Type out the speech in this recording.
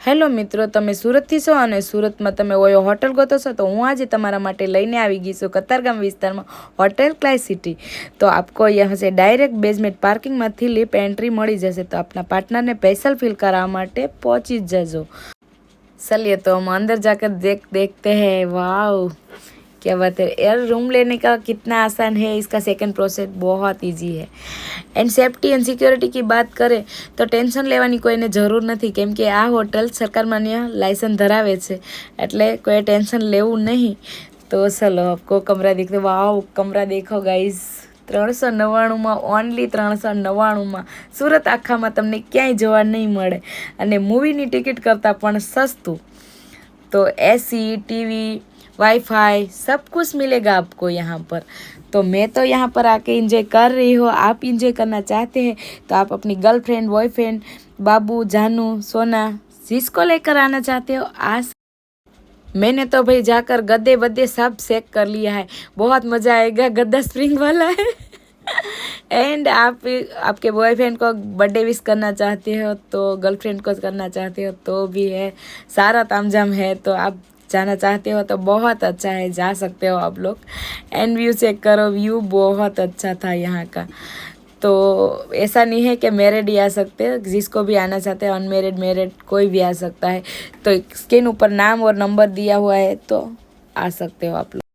Hello મિત્રો, તમે સુરતથી છો અને સુરતમાં તમે ઓયો હોટલ ગોતો છો, તો હું આજે તમારા માટે લઈને આવી ગઈ છું કતારગામ વિસ્તારમાં હોટેલ ક્લાય સિટી। તો आपको यहाँ से डायरेक्ट बेसमेंट पार्किंगમાંથી લિફ્ટ एंट्री મળી જશે। तो अपना पार्टनर ने स्पेशल फील करावा માટે पहुंची जजो। चलिए तो हम अंदर जाकर देखते हैं। वाओ क्या बात है यार, रूम लेने का कितना आसान है, इसका सेकंड प्रोसेस बहुत इजी है। एंड सेफ्टी एंड सिक्योरिटी की बात करें तो टेन्शन लेवानी कोईने जरूर नहीं, केम के आ होटल सरकार मान्य लाइसेंस धरावे छे, एटले कोई टेन्शन लेवू नहीं। तो चलो आपको कमरा देखते। वाओ कमरा देखो गाइज, 399 में ओनली 399 में सूरत आखा में तमने क्यांय जोवा नहीं मळे अने मूवीनी टिकिट करता पण सस्तुं। तो एसी टीवी वाईफाई सब कुछ मिलेगा आपको यहाँ पर। तो मैं तो यहाँ पर आके इंजॉय कर रही हूँ। आप इंजॉय करना चाहते हैं तो आप अपनी गर्लफ्रेंड बॉयफ्रेंड बाबू जानू सोना जिसको लेकर आना चाहते हो आज। मैंने तो भाई जाकर गद्दे बद्दे सब चेक कर लिया है, बहुत मज़ा आएगा। गद्दा स्प्रिंग वाला है। एंड आप आपके बॉयफ्रेंड को बर्थडे विश करना चाहते हो तो गर्लफ्रेंड को करना चाहते हो तो भी है, सारा तामझाम है। तो आप जाना चाहते हो तो बहुत अच्छा है, जा सकते हो आप लोग। एंड व्यू चेक करो, व्यू बहुत अच्छा था यहाँ का। तो ऐसा नहीं है कि मैरिड ही आ सकते हैं, जिसको भी आना चाहते हैं अनमेरिड मैरिड कोई भी आ सकता है। तो स्क्रीन ऊपर नाम और नंबर दिया हुआ है, तो आ सकते हो आप लोग।